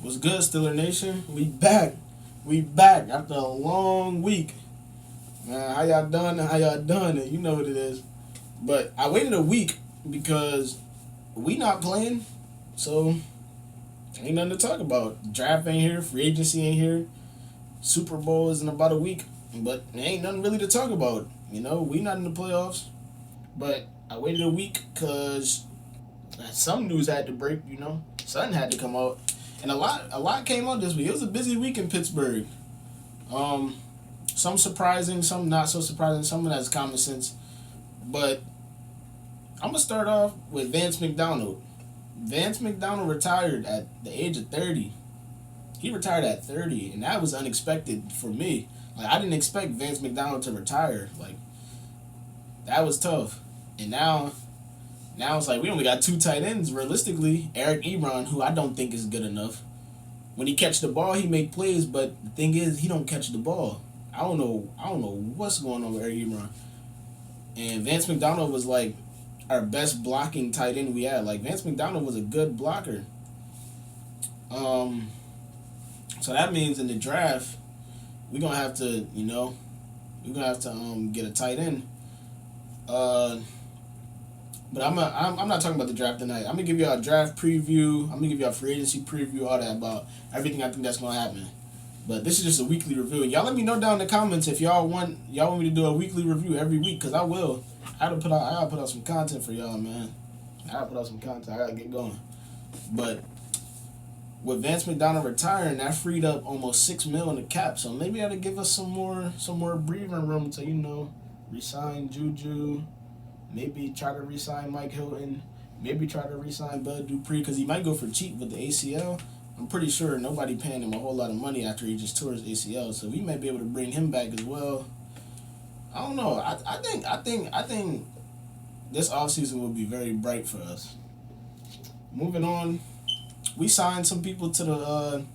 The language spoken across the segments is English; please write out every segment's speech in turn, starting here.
What's good, Steeler Nation? We back. We back after a long week. Man, how y'all done? How y'all done? You know what it is. But I waited a week because we not playing, so ain't nothing to talk about. Draft ain't here, free agency ain't here. Super Bowl is in about a week, but there ain't nothing really to talk about. We not in the playoffs. But I waited a week because some news had to break. Something had to come out, and a lot came out this week. It was a busy week in Pittsburgh. Um, some surprising, some not so surprising, some that's common sense. But I'm gonna start off with Vance McDonald. Vance McDonald retired at the age of 30. He retired at 30, and that was unexpected for me. Like I didn't expect Vance McDonald to retire. Like that was tough. And now it's like we only got two tight ends realistically. Eric Ebron, who I don't think is good enough. When he catch the ball, he make plays, but the thing is, he don't catch the ball. I don't know what's going on with Eric Ebron. And Vance McDonald was like our best blocking tight end we had. Like Vance McDonald was a good blocker. Um, so that means in the draft, we're gonna have to, get a tight end. Uh, but I'm not talking about the draft tonight. I'm gonna give you a draft preview. I'm gonna give you a free agency preview, all that about everything I think that's gonna happen. But this is just a weekly review. Y'all let me know down in the comments if y'all want me to do a weekly review every week, cause I will. I gotta put out some content for y'all, man. I gotta put out some content. I gotta get going. But with Vance McDonald retiring, that freed up almost $6 million in the cap. So maybe that'll give us some more breathing room to resign Juju. Maybe try to resign Mike Hilton. Maybe try to resign Bud Dupree because he might go for cheap with the ACL. I'm pretty sure nobody paying him a whole lot of money after he just tore his ACL, so we might be able to bring him back as well. I don't know. I think this offseason will be very bright for us. Moving on, we signed some people to the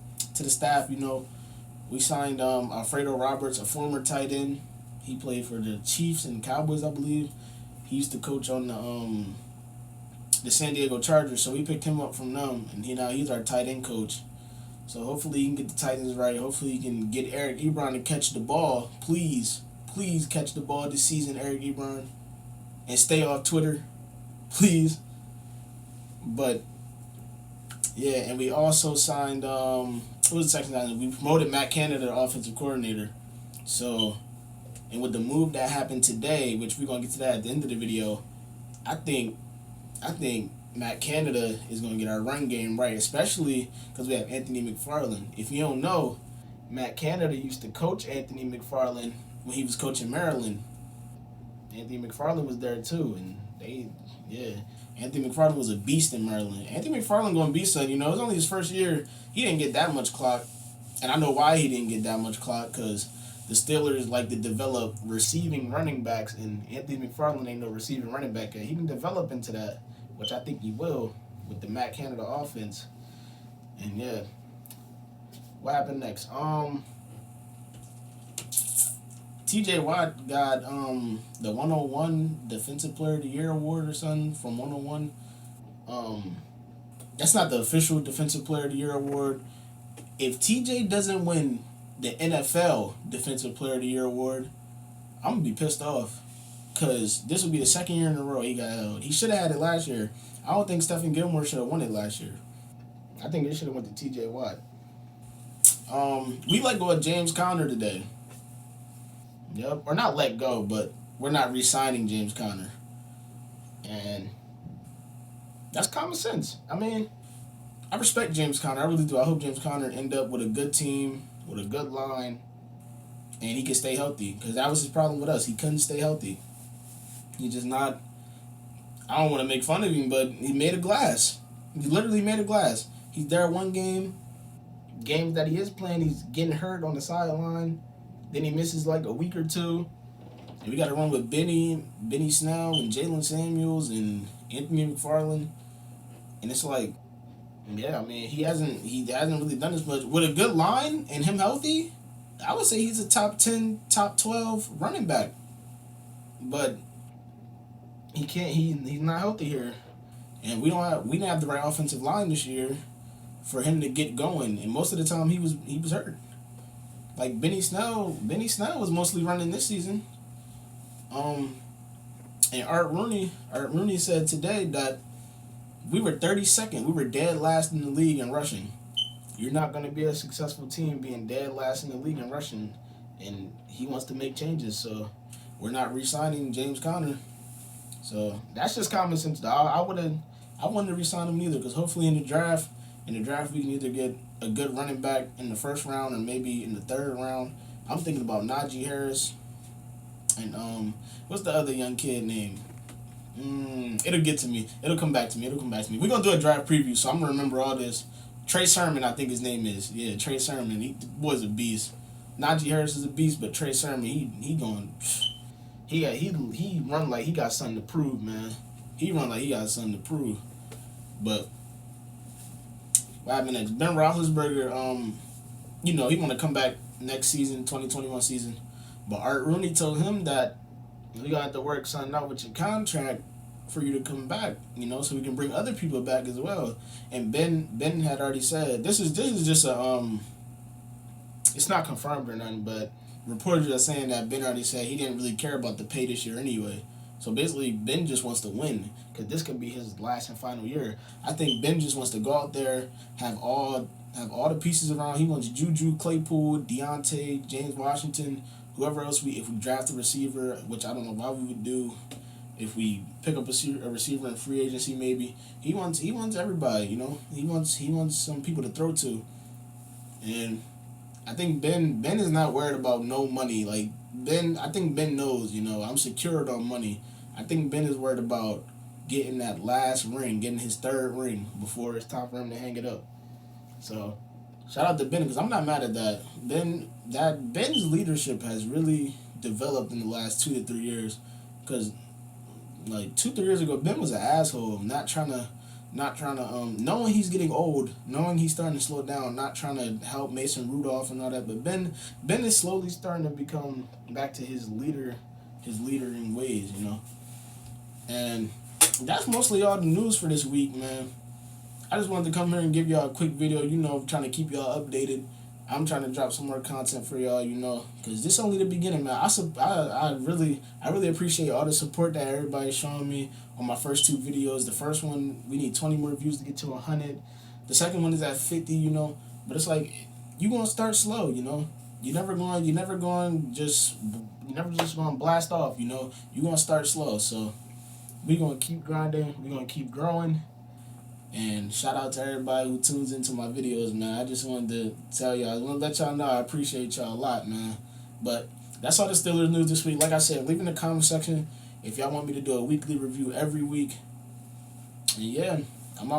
staff. We signed Alfredo Roberts, a former tight end. He played for the Chiefs and Cowboys, I believe. He used to coach on the San Diego Chargers, so we picked him up from them, and he's our tight end coach. So hopefully he can get the tight ends right. Hopefully he can get Eric Ebron to catch the ball. Please catch the ball this season, Eric Ebron, and stay off Twitter, please. But yeah, and we also signed what was the second time? We promoted Matt Canada to offensive coordinator. So, and with the move that happened today, which we're gonna get to that at the end of the video, I think Matt Canada is going to get our run game right, especially because we have Anthony McFarland. If you don't know, Matt Canada used to coach Anthony McFarland when he was coaching Maryland. Anthony McFarland was there too, and Anthony McFarland was a beast in Maryland. Anthony McFarland going to be something. It was only his first year. He didn't get that much clock, and I know why he didn't get that much clock because the Steelers like to develop receiving running backs, and Anthony McFarland ain't no receiving running back yet. He can develop into that, which I think he will with the Matt Canada offense. And yeah, what happened next? T.J. Watt got the 101 Defensive Player of the Year award or something from 101. That's not the official Defensive Player of the Year award. If T.J. doesn't win the NFL Defensive Player of the Year award, I'm gonna be pissed off. Because this will be the second year in a row he got held. He should have had it last year. I don't think Stephen Gilmore should have won it last year. I think they should have went to T.J. Watt. We let go of James Conner today. Yep. Or not let go, but we're not re-signing James Conner. And that's common sense. I mean, I respect James Conner. I really do. I hope James Conner end up with a good team, with a good line, and he can stay healthy. Because that was his problem with us. He couldn't stay healthy. He just not. I don't want to make fun of him, but he made a glass. He literally made a glass. He's there one game. Games that he is playing, he's getting hurt on the sideline. Then he misses like a week or two. And we got to run with Benny Snell, and Jalen Samuels, and Anthony McFarland. And it's like, yeah, I mean, he hasn't really done as much. With a good line and him healthy, I would say he's a top 10, top 12 running back. But he can't. He's not healthy here, and we didn't have the right offensive line this year for him to get going, and most of the time he was hurt. Like Benny Snell was mostly running this season. Um, and Art Rooney said today that we were 32nd. We were dead last in the league in rushing. You're not going to be a successful team being dead last in the league in rushing, and he wants to make changes. So we're not re-signing James Conner. So that's just common sense. I wouldn't re-sign him either, because hopefully in the draft we can either get a good running back in the first round or maybe in the third round. I'm thinking about Najee Harris and what's the other young kid name? It'll get to me. It'll come back to me. We're gonna do a draft preview, so I'm gonna remember all this. Trey Sermon, I think his name is. Yeah, Trey Sermon. The boy's a beast. Najee Harris is a beast, but Trey Sermon, he going. He run like he got something to prove, man. He run like he got something to prove. But what happened next? Ben Roethlisberger, he want to come back next season, 2021 season. But Art Rooney told him that you got to work something out with your contract for you to come back, so we can bring other people back as well. And Ben had already said this is just it's not confirmed or nothing, but reporters are saying that Ben already said he didn't really care about the pay this year anyway. So basically, Ben just wants to win, because this could be his last and final year. I think Ben just wants to go out there, have all the pieces around. He wants Juju, Claypool, Deontay, James Washington, whoever else if we draft a receiver, which I don't know why we would do. If we pick up a receiver in free agency, maybe he wants everybody. He wants some people to throw to, and I think Ben is not worried about no money. Like I think Ben knows. I'm secured on money. I think Ben is worried about getting that last ring, getting his third ring before it's time for him to hang it up. So shout out to Ben, because I'm not mad at that. Ben's leadership has really developed in the last 2 to 3 years, because like 2-3 years ago, Ben was an asshole, not trying to knowing he's getting old, knowing he's starting to slow down, not trying to help Mason Rudolph and all that. But Ben is slowly starting to become back to his leadering ways, And that's mostly all the news for this week, man. I just wanted to come here and give y'all a quick video, trying to keep y'all updated. I'm trying to drop some more content for y'all, because this is only the beginning, man. I really appreciate all the support that everybody's showing me on my first 2 videos. The first one, we need 20 more views to get to 100. The second one is at 50, But it's like, you gonna start slow, You're never just gonna blast off, You're gonna start slow. So we're gonna keep grinding. We're gonna keep growing. And shout out to everybody who tunes into my videos, man. I just wanted to tell y'all, I want to let y'all know I appreciate y'all a lot, man. But that's all the Steelers news this week. Like I said, leave in the comment section if y'all want me to do a weekly review every week. And yeah, I'm out.